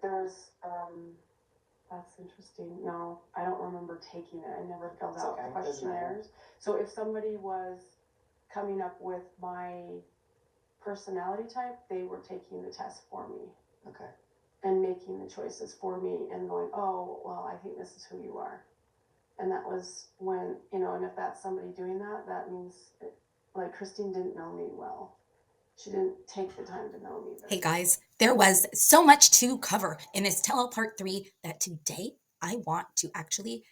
there's, that's interesting. No, I don't remember taking it. I never filled out okay. questionnaires. So if somebody was coming up with my personality type, they were taking the test for me. Okay. And making the choices for me and going, oh, well, I think this is who you are. And that was when, you know, and if that's somebody doing that, that means, like, Christine didn't know me well. She didn't take the time to know me. Hey guys, there was so much to cover in this Telll Part 3 that today I want to actually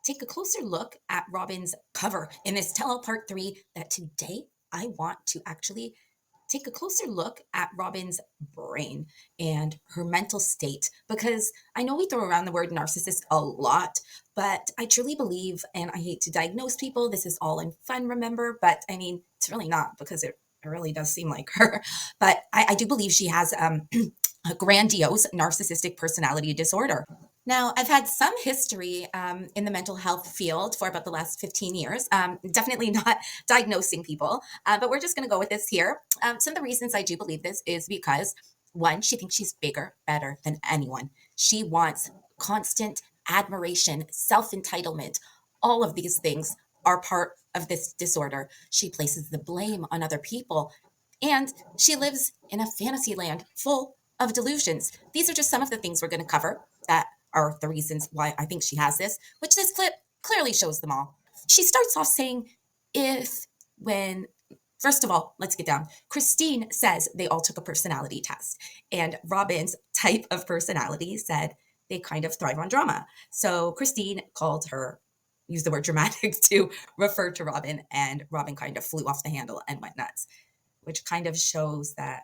take a closer look at Robyn's cover. In this Telll Part 3 that today I want to actually take a closer look at Robyn's brain and her mental state, because I know we throw around the word narcissist a lot, but I truly believe, and I hate to diagnose people, this is all in fun, remember, but I mean, it's really not, because it really does seem like her. But I do believe she has a grandiose narcissistic personality disorder. Now, I've had some history in the mental health field for about the last 15 years, definitely not diagnosing people, but we're just going to go with this here. Some of the reasons I do believe this is because, one, she thinks she's bigger, better than anyone. She wants constant admiration, self-entitlement. All of these things are part of this disorder. She places the blame on other people, and she lives in a fantasy land full of delusions. These are just some of the things we're going to cover that are the reasons why I think she has this, which this clip clearly shows them all. She starts off saying, first of all, let's get down. Christine says they all took a personality test, and Robyn's type of personality said they kind of thrive on drama. So Christine used the word dramatic to refer to Robyn, and Robyn kind of flew off the handle and went nuts, which kind of shows that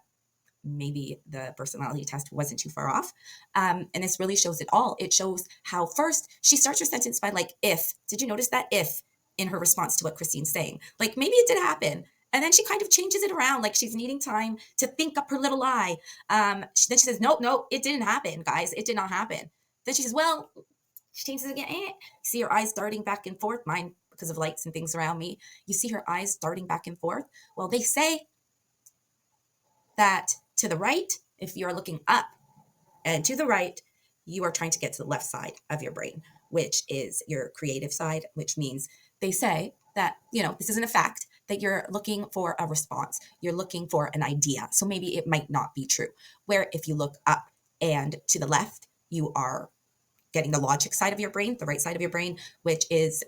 maybe the personality test wasn't too far off. And this really shows it all. It shows how first she starts her sentence by like, if. Did you notice that if in her response to what Christine's saying? Like, maybe it did happen. And then she kind of changes it around, like she's needing time to think up her little lie. Then she says, nope, it didn't happen, guys. It did not happen. Then she says, well, she changes it again. See her eyes darting back and forth. Mine, because of lights and things around me, you see her eyes darting back and forth. Well, they say that to the right, if you're looking up, and to the right, you are trying to get to the left side of your brain, which is your creative side, which means they say that, this isn't a fact, that you're looking for a response. You're looking for an idea. So maybe it might not be true. Where if you look up and to the left, you are getting the logic side of your brain, the right side of your brain, which is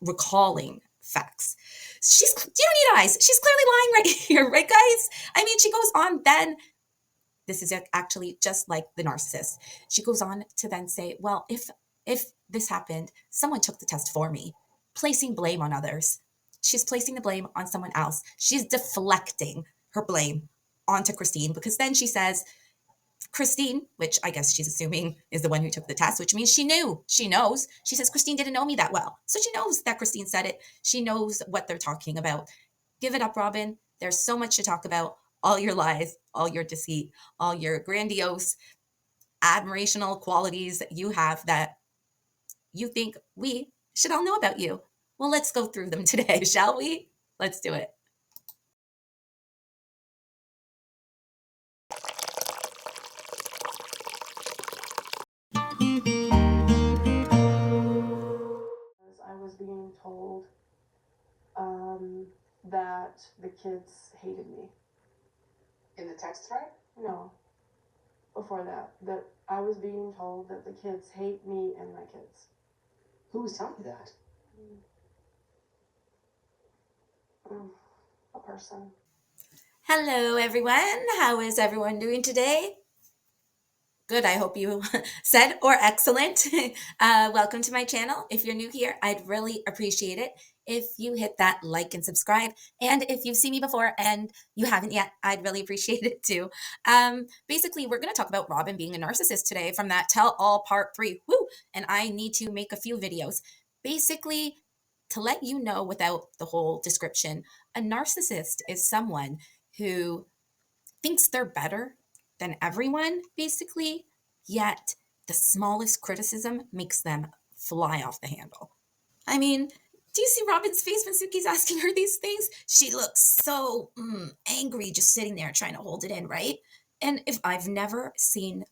recalling facts. You don't need eyes. She's clearly lying right here, right, guys? I mean, she goes on then. This is actually just like the narcissist. She goes on to then say, well, if this happened, someone took the test for me, placing blame on others. She's placing the blame on someone else. She's deflecting her blame onto Christine, because then she says, Christine, which I guess she's assuming is the one who took the test, which means she knows. She says, Christine didn't know me that well. So she knows that Christine said it. She knows what they're talking about. Give it up, Robyn. There's so much to talk about. All your lies, all your deceit, all your grandiose, admirational qualities that you have that you think we should all know about you. Well, let's go through them today, shall we? Let's do it. I was being told that the kids hated me. In the text thread? No. Before that I was being told that the kids hate me and my kids. Who was telling you that? A person. Hello, everyone. How is everyone doing today? Good, I hope you said, or excellent. Welcome to my channel. If you're new here, I'd really appreciate it if you hit that like and subscribe. And if you've seen me before and you haven't yet, I'd really appreciate it too. Basically, we're going to talk about Robyn being a narcissist today from that Tell All Part 3. Woo! And I need to make a few videos. Basically, to let you know without the whole description, a narcissist is someone who thinks they're better than everyone, basically, yet the smallest criticism makes them fly off the handle. I mean, do you see Robyn's face when Suki's asking her these things? She looks so angry just sitting there trying to hold it in, right? And if I've never seen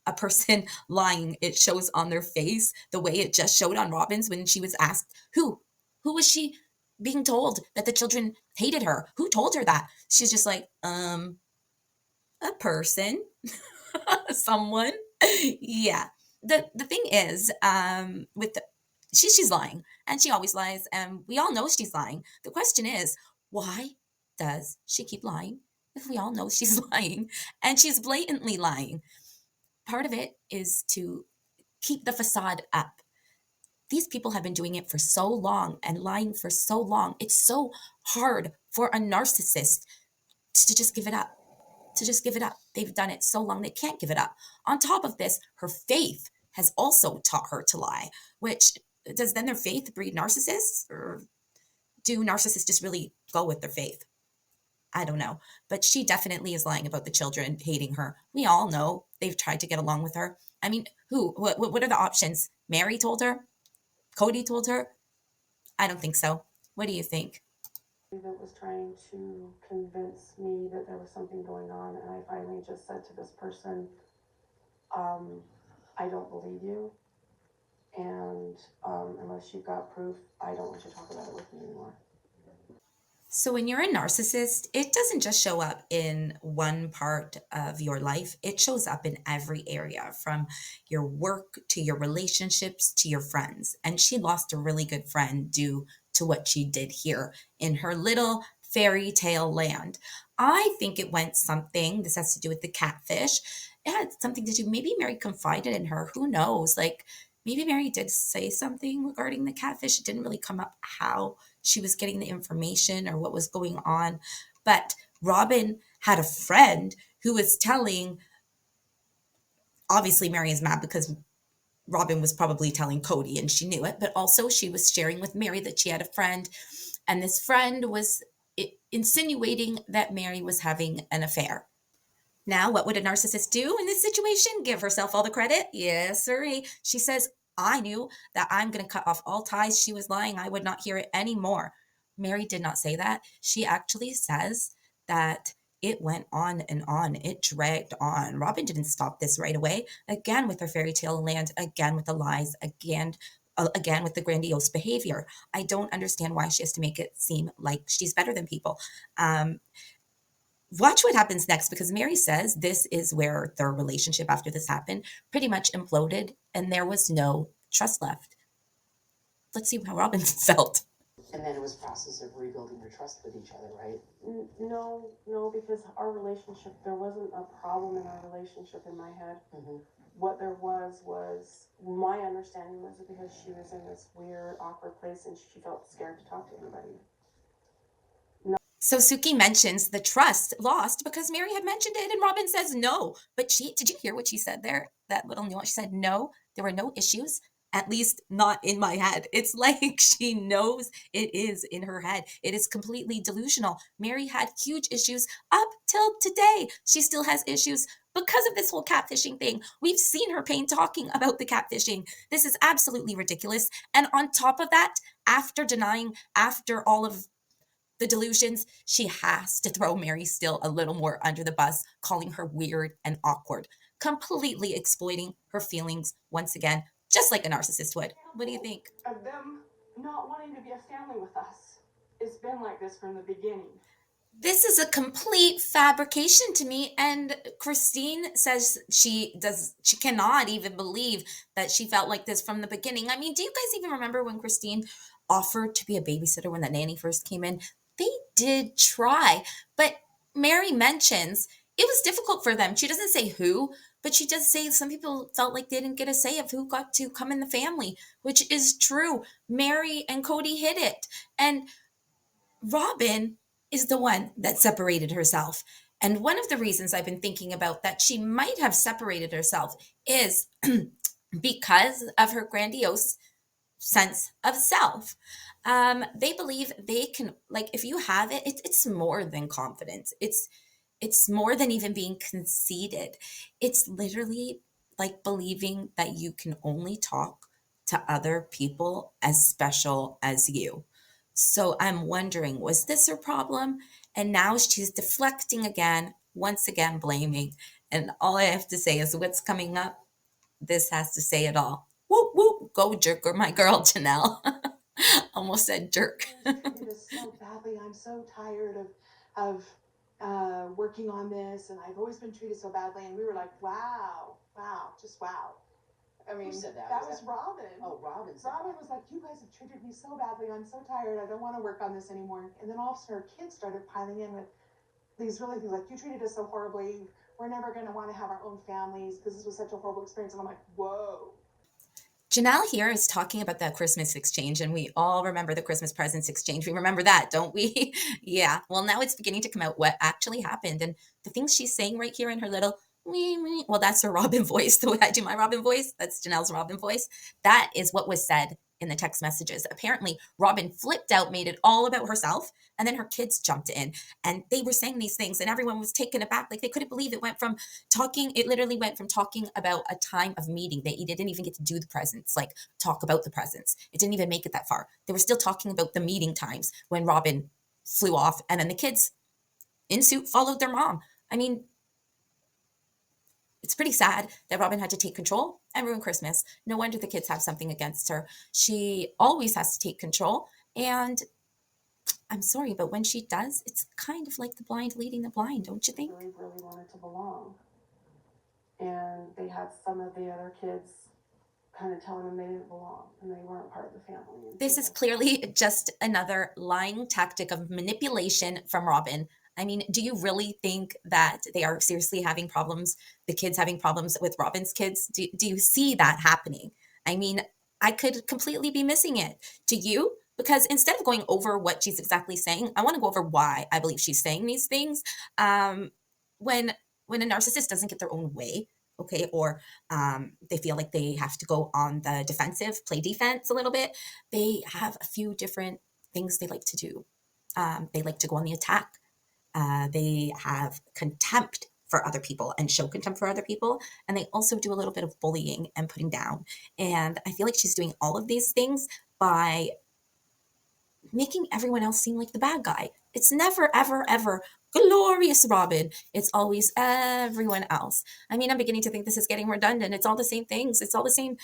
a person lying, it shows on their face the way it just showed on Robyn's when she was asked, who was she being told that the children hated her? Who told her that? She's just like, a person, someone. Yeah. The thing is, with the, she's lying, and she always lies, and we all know she's lying. The question is, why does she keep lying if we all know she's lying and she's blatantly lying? Part of it is to keep the facade up. These people have been doing it for so long and lying for so long. It's so hard for a narcissist to just give it up. To just give it up. They've done it so long they can't give it up. On top of this, her faith has also taught her to lie, which does then their faith breed narcissists? Or do narcissists just really go with their faith? I don't know. But she definitely is lying about the children hating her. We all know they've tried to get along with her. I mean, who? What are the options? Mary told her? Cody told her? I don't think so. What do you think? That was trying to convince me that there was something going on, and I finally just said to this person, I don't believe you, and unless you've got proof, I don't want you to talk about it with me anymore. So when you're a narcissist, it doesn't just show up in one part of your life. It shows up in every area, from your work to your relationships to your friends. And she lost a really good friend due to what she did here in her little fairy tale land. I think it went something, this has to do with the catfish. It had something to do, maybe Mary confided in her. Who knows? Like, maybe Mary did say something regarding the catfish. It didn't really come up how she was getting the information or what was going on. But Robyn had a friend who was telling, obviously Mary is mad because Robyn was probably telling Cody and she knew it, but also she was sharing with Mary that she had a friend, and this friend was insinuating that Mary was having an affair. Now, what would a narcissist do in this situation? Give herself all the credit? Yes, sirree. She says, I knew that I'm going to cut off all ties. She was lying. I would not hear it anymore. Mary did not say that. She actually says that it went on and on. It dragged on. Robyn didn't stop this right away. Again, with her fairy tale land. Again, with the lies. Again, with the grandiose behavior. I don't understand why she has to make it seem like she's better than people. Watch what happens next, because Mary says this is where their relationship after this happened pretty much imploded and there was no trust left. Let's see how Robyn felt. And then it was a process of rebuilding your trust with each other, right? No, because our relationship, there wasn't a problem in our relationship in my head. Mm-hmm. What there was my understanding was because she was in this weird, awkward place and she felt scared to talk to anybody. So Suki mentions the trust lost because Mary had mentioned it, and Robyn says no. But did you hear what she said there? That little nuance. She said, no, there were no issues, at least not in my head. It's like she knows it is in her head. It is completely delusional. Mary had huge issues up till today. She still has issues because of this whole catfishing thing. We've seen her pain talking about the catfishing. This is absolutely ridiculous. And on top of that, after denying, after all of the delusions, she has to throw Mary still a little more under the bus, calling her weird and awkward, completely exploiting her feelings once again, just like a narcissist would. What do you think? Of them not wanting to be a family with us. It's been like this from the beginning. This is a complete fabrication to me. And Christine says she cannot even believe that she felt like this from the beginning. I mean, do you guys even remember when Christine offered to be a babysitter when the nanny first came in? They did try, but Mary mentions it was difficult for them. She doesn't say who, but she does say some people felt like they didn't get a say of who got to come in the family, which is true. Mary and Cody hid it. And Robyn is the one that separated herself. And one of the reasons I've been thinking about that she might have separated herself is because of her grandiose sense of self. They believe they can, like, if you have it, it's more than confidence. It's more than even being conceited. It's literally like believing that you can only talk to other people as special as you. So I'm wondering, was this her problem? And now she's deflecting again, once again blaming. And all I have to say is what's coming up this has to say it all. Whoop, whoop, go jerk, or my girl, Janelle. Almost said jerk. She treated us so badly. I'm so tired of working on this, and I've always been treated so badly. And we were like, wow, just wow. I mean, Who said that? that was Robyn. Oh, Robyn said Robyn that. was like, you guys have treated me so badly. I'm so tired. I don't want to work on this anymore. And then all of a sudden, her kids started piling in with these really things like, you treated us so horribly. We're never going to want to have our own families because this was such a horrible experience. And I'm like, whoa. Janelle here is talking about the Christmas exchange, and we all remember the Christmas presents exchange. We remember that, don't we? Yeah. Well, now it's beginning to come out what actually happened. And the things she's saying right here in her little, well, that's her Robyn voice. The way I do my Robyn voice, that's Janelle's Robyn voice. That is what was said in the text messages. Apparently, Robyn flipped out, made it all about herself, and then her kids jumped in, and they were saying these things, and everyone was taken aback. Like, they couldn't believe it went from talking, it literally went from talking about a time of meeting. They didn't even get to do the presents, like talk about the presents. It didn't even make it that far. They were still talking about the meeting times when Robyn flew off, and then the kids in suit followed their mom. I mean, it's pretty sad that Robyn had to take control and ruin Christmas. No wonder the kids have something against her. She always has to take control. And I'm sorry, but when she does, it's kind of like the blind leading the blind, don't you think? Really, really wanted to belong. And they had some of the other kids kind of telling them they didn't belong and they weren't part of the family. This is clearly just another lying tactic of manipulation from Robyn. I mean, do you really think that they are seriously having problems, the kids having problems with Robyn's kids? Do you see that happening? I mean, I could completely be missing it. Do you? Because instead of going over what she's exactly saying, I want to go over why I believe she's saying these things. When a narcissist doesn't get their own way, okay, or they feel like they have to go on the defensive, play defense a little bit, they have a few different things they like to do. They like to go on the attack. They have contempt for other people and show contempt for other people. And they also do a little bit of bullying and putting down. And I feel like she's doing all of these things by making everyone else seem like the bad guy. It's never, ever, ever glorious Robyn. It's always everyone else. I mean, I'm beginning to think this is getting redundant. It's all the same things. It's all the same,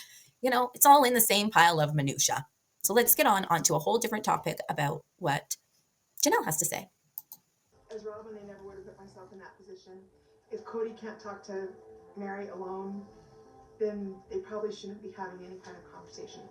it's all in the same pile of minutia. So let's get on to a whole different topic about what Janelle has to say. As Robyn, I never would have put myself in that position. If Cody can't talk to Mary alone, then they probably shouldn't be having any kind of conversation.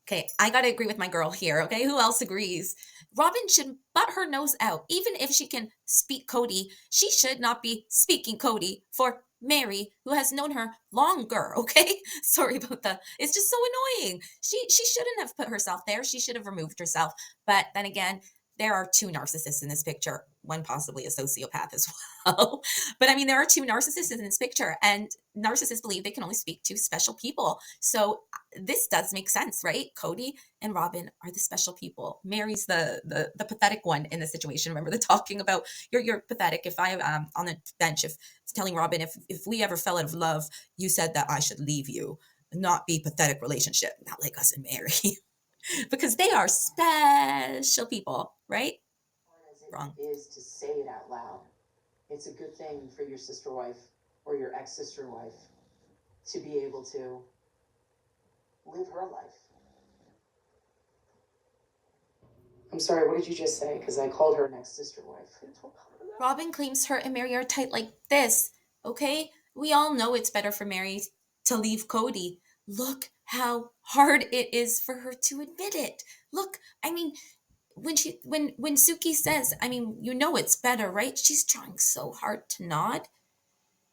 Okay, I got to agree with my girl here, okay? Who else agrees? Robyn should butt her nose out. Even if she can speak Cody, she should not be speaking Cody for Mary, who has known her longer, okay? Sorry about that. It's just so annoying. She shouldn't have put herself there. She should have removed herself. But then again, there are two narcissists in this picture, one possibly a sociopath as well. But I mean, there are two narcissists in this picture, and narcissists believe they can only speak to special people. So this does make sense, right? Cody and Robyn are the special people. Mary's the pathetic one in the situation. Remember the talking about you're pathetic. If I on the bench, if telling Robyn, if we ever fell out of love, you said that I should leave you, not be pathetic relationship, not like us and Mary. Because they are special people, right? Wrong. It is to say it out loud. It's a good thing for your sister wife or your ex-sister wife to be able to live her life. I'm sorry, what did you just say? Because I called her an ex-sister wife. Robyn claims her and Mary are tight like this, okay? We all know it's better for Mary to leave Cody. Look how hard it is for her to admit it. Look, I mean, when Suki says, I mean, it's better, right? She's trying so hard to nod.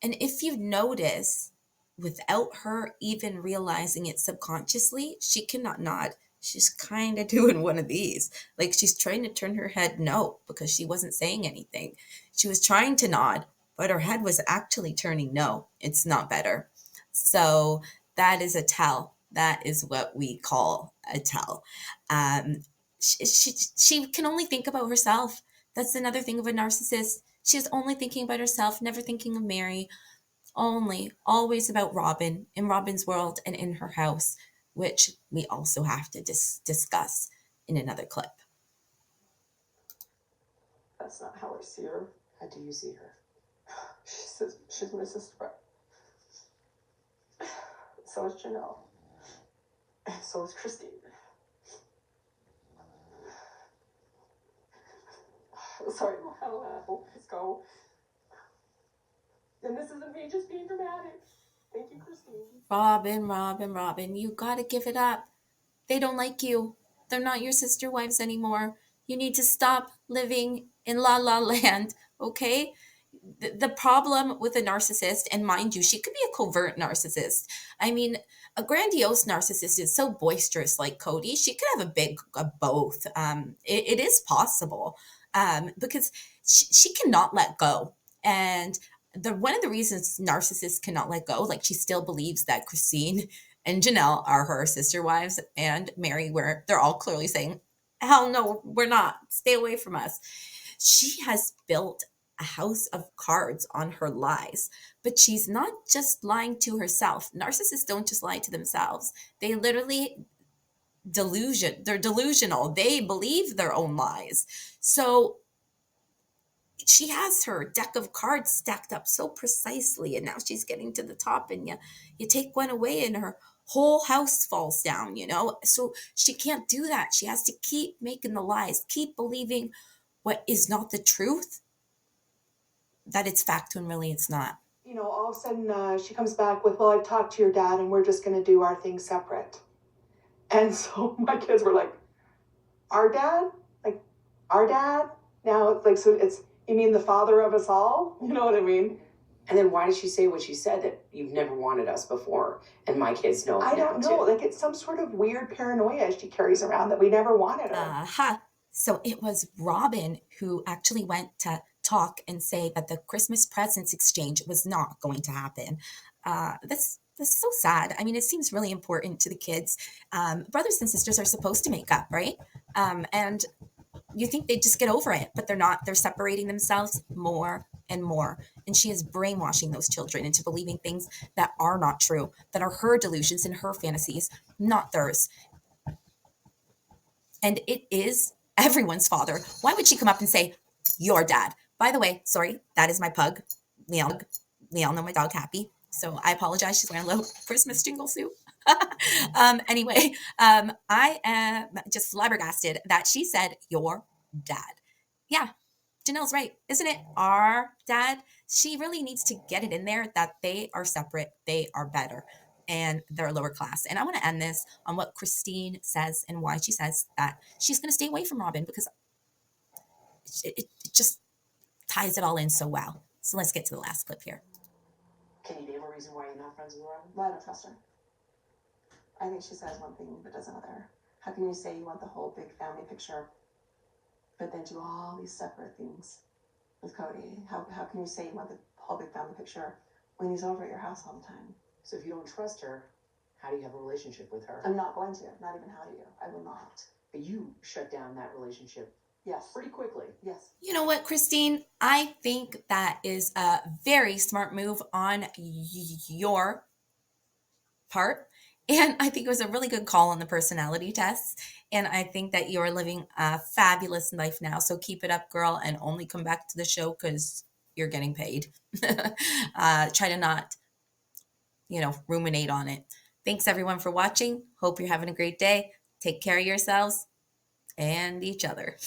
And if you notice, without her even realizing it subconsciously, she cannot nod. She's kind of doing one of these. Like she's trying to turn her head no because she wasn't saying anything. She was trying to nod, but her head was actually turning no. It's not better. So that is a tell. That is what we call a tell. She can only think about herself. That's another thing of a narcissist. She's only thinking about herself, never thinking of Mary. Always about Robyn, in Robyn's world and in her house, which we also have to discuss in another clip. That's not how I see her. How do you see her? She says she's my sister. so is Janelle. And so is Christine. Sorry, I don't know. Let's go. And this isn't me just being dramatic. Thank you, Christine. Robyn, you gotta give it up. They don't like you. They're not your sister wives anymore. You need to stop living in la la land, okay? The problem with a narcissist, and mind you, she could be a covert narcissist. I mean, a grandiose narcissist is so boisterous like Cody. She could have a big both. It is possible because she cannot let go. And one of the reasons narcissists cannot let go, like she still believes that Christine and Janelle are her sister wives, and Mary, where they're all clearly saying, hell no, we're not. Stay away from us. She has built a house of cards on her lies, but she's not just lying to herself. Narcissists don't just lie to themselves. They literally they're delusional. They believe their own lies. So she has her deck of cards stacked up so precisely, and now she's getting to the top, and you take one away and her whole house falls down, so she can't do that. She has to keep making the lies, keep believing what is not the truth, that it's fact when really it's not. All of a sudden she comes back with, well, I've talked to your dad and we're just going to do our thing separate. And so my kids were like, our dad? Like, our dad? Now it's like, so it's, you mean the father of us all? You know what I mean? And then why did she say what she said, that you've never wanted us before and my kids know? I don't know. Like, it's some sort of weird paranoia she carries around that we never wanted her. So it was Robyn who actually went to talk and say that the Christmas presents exchange was not going to happen. That's so sad. I mean, it seems really important to the kids. Brothers and sisters are supposed to make up, right? And you think they just get over it, but they're not. They're separating themselves more and more. And she is brainwashing those children into believing things that are not true, that are her delusions and her fantasies, not theirs. And it is everyone's father. Why would she come up and say, your dad? By the way, sorry, that is my pug, Leon. We all know my dog, Happy. So I apologize. She's wearing a little Christmas jingle suit. Anyway, I am just flabbergasted that she said, your dad. Yeah, Janelle's right. Isn't it our dad? She really needs to get it in there that they are separate. They are better. And they're lower class. And I want to end this on what Christine says and why she says that she's going to stay away from Robyn, because it just ties it all in so well. So let's get to the last clip here. Can you name a reason why you're not friends with Robyn? Well, I don't trust her. I think she says one thing but does another. How can you say you want the whole big family picture, but then do all these separate things with Cody? How can you say you want the whole big family picture when he's over at your house all the time? So if you don't trust her, how do you have a relationship with her? I'm not going to. Not even how do you. I will not. But you shut down that relationship Yes. pretty quickly. Yes. You know what, Christine? I think that is a very smart move on your part. And I think it was a really good call on the personality test. And I think that you're living a fabulous life now. So keep it up, girl, and only come back to the show because you're getting paid. Try to not, ruminate on it. Thanks, everyone, for watching. Hope you're having a great day. Take care of yourselves and each other.